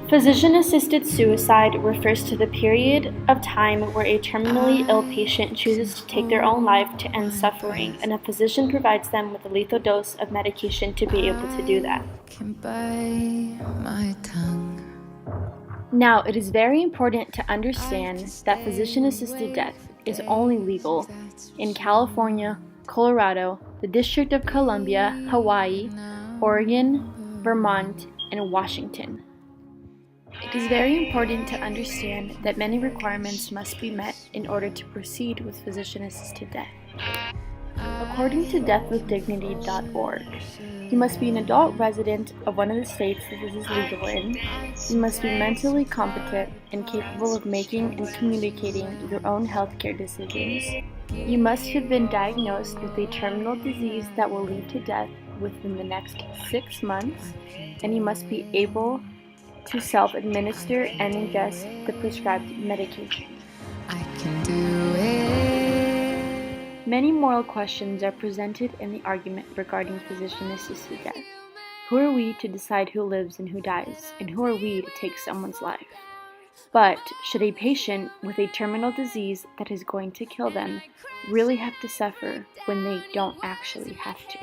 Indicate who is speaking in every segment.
Speaker 1: Physician-assisted suicide refers to the period of time where a terminally ill patient chooses to take their own life to end suffering, and a physician provides them with a lethal dose of medication to be able to do that. Now, it is very important to understand that physician-assisted death is only legal in California, Colorado, the District of Columbia, Hawaii, Oregon, Vermont, and Washington. It is very important to understand that many requirements must be met in order to proceed with physician-assisted death. According to deathwithdignity.org, you must be an adult resident of one of the states that this is legal in. You must be mentally competent and capable of making and communicating your own healthcare decisions. You must have been diagnosed with a terminal disease that will lead to death within the next 6 months, and you must be able to self-administer and ingest the prescribed medication. I can do it. Many moral questions are presented in the argument regarding physician-assisted death. Who are we to decide who lives and who dies, and who are we to take someone's life? But should a patient with a terminal disease that is going to kill them really have to suffer when they don't actually have to?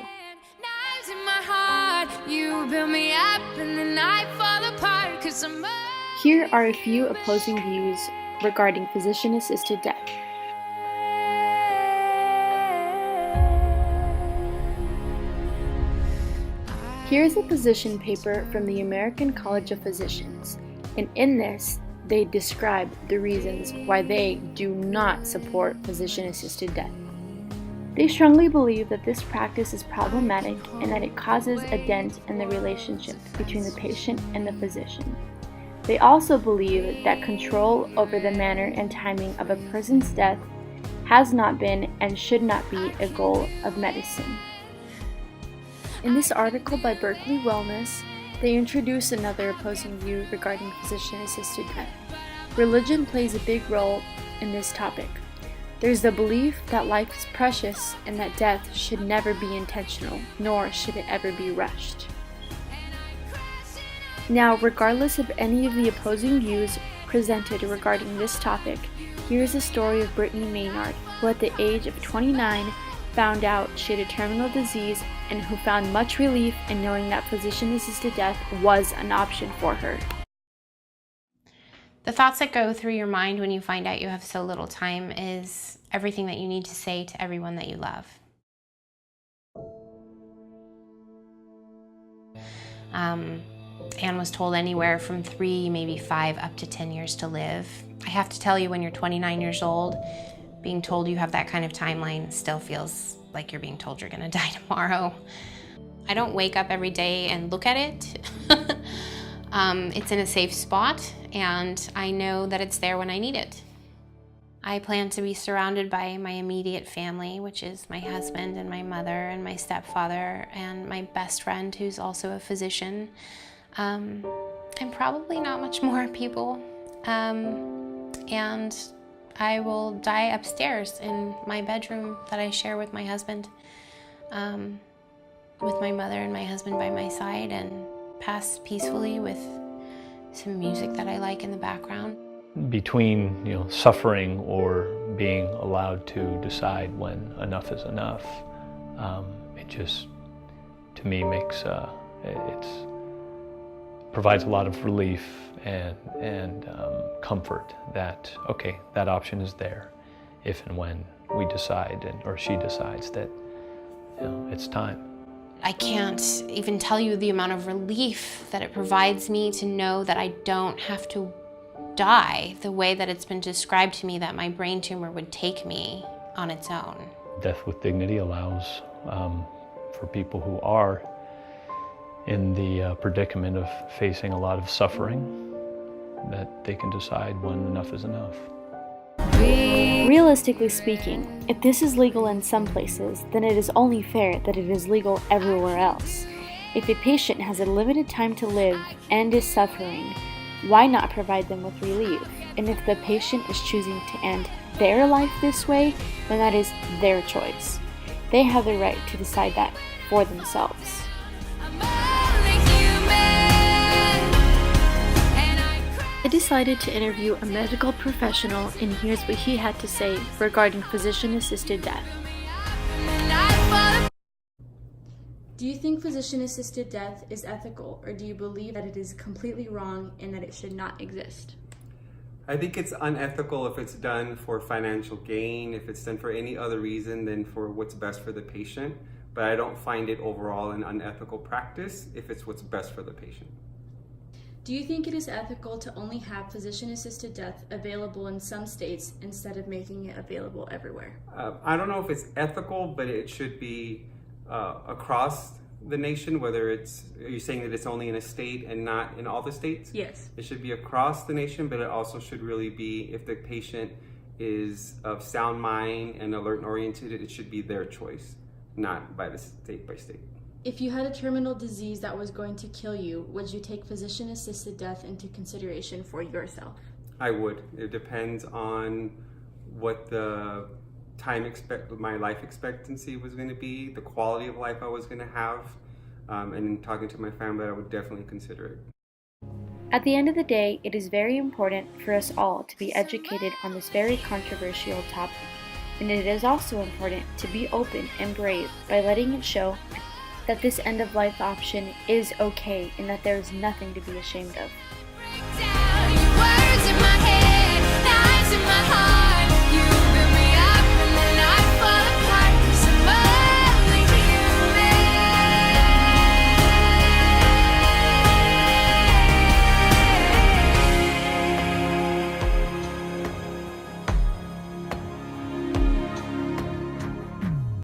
Speaker 1: You build me up and then I fall apart 'cause Here are a few opposing views regarding physician-assisted death. Here is a position paper from the American College of Physicians, and in this, they describe the reasons why they do not support physician-assisted death. They strongly believe that this practice is problematic and that it causes a dent in the relationship between the patient and the physician. They also believe that control over the manner and timing of a person's death has not been and should not be a goal of medicine. In this article by Berkeley Wellness, they introduce another opposing view regarding physician-assisted death. Religion plays a big role in this topic. There's the belief that life is precious and that death should never be intentional, nor should it ever be rushed. Now, regardless of any of the opposing views presented regarding this topic, here is the story of Brittany Maynard, who at the age of 29 found out she had a terminal disease and who found much relief in knowing that physician-assisted death was an option for her.
Speaker 2: The thoughts that go through your mind when you find out you have so little time is everything that you need to say to everyone that you love. Anne was told anywhere from 3, maybe 5, up to 10 years to live. I have to tell you, when you're 29 years old, being told you have that kind of timeline still feels like you're being told you're gonna die tomorrow. I don't wake up every day and look at it. It's in a safe spot, and I know that it's there when I need it. I plan to be surrounded by my immediate family, which is my husband and my mother and my stepfather and my best friend who's also a physician. And probably not much more people. And I will die upstairs in my bedroom that I share with my husband, with my mother and my husband by my side, and pass peacefully with some music that I like in the background.
Speaker 3: Between suffering or being allowed to decide when enough is enough, it just, to me, makes provides a lot of relief and comfort that, okay, that option is there if and when we decide, or she decides that it's time.
Speaker 2: I can't even tell you the amount of relief that it provides me to know that I don't have to die the way that it's been described to me that my brain tumor would take me on its own.
Speaker 3: Death with Dignity allows for people who are in the predicament of facing a lot of suffering, that they can decide when enough is enough.
Speaker 1: Realistically speaking, if this is legal in some places, then it is only fair that it is legal everywhere else. If a patient has a limited time to live and is suffering, why not provide them with relief? And if the patient is choosing to end their life this way, then that is their choice. They have the right to decide that for themselves. decided to interview a medical professional, and here's what he had to say regarding physician-assisted death. Do you think physician-assisted death is ethical, or do you believe that it is completely wrong and that it should not exist?
Speaker 4: I think it's unethical if it's done for financial gain, if it's done for any other reason than for what's best for the patient. But I don't find it overall an unethical practice if it's what's best for the patient.
Speaker 1: Do you think it is ethical to only have physician-assisted death available in some states instead of making it available everywhere?
Speaker 4: I don't know if it's ethical, but it should be across the nation, whether it's, are you saying that it's only in a state and not in all the states?
Speaker 1: Yes.
Speaker 4: It should be across the nation, but it also should really be, if the patient is of sound mind and alert and oriented, it should be their choice, not by the state by state.
Speaker 1: If you had a terminal disease that was going to kill you, would you take physician-assisted death into consideration for yourself?
Speaker 4: I would. It depends on what the my life expectancy was going to be, the quality of life I was going to have, and in talking to my family, I would definitely consider it.
Speaker 1: At the end of the day, it is very important for us all to be educated on this very controversial topic, and it is also important to be open and brave by letting it show that this end-of-life option is okay and that there is nothing to be ashamed of.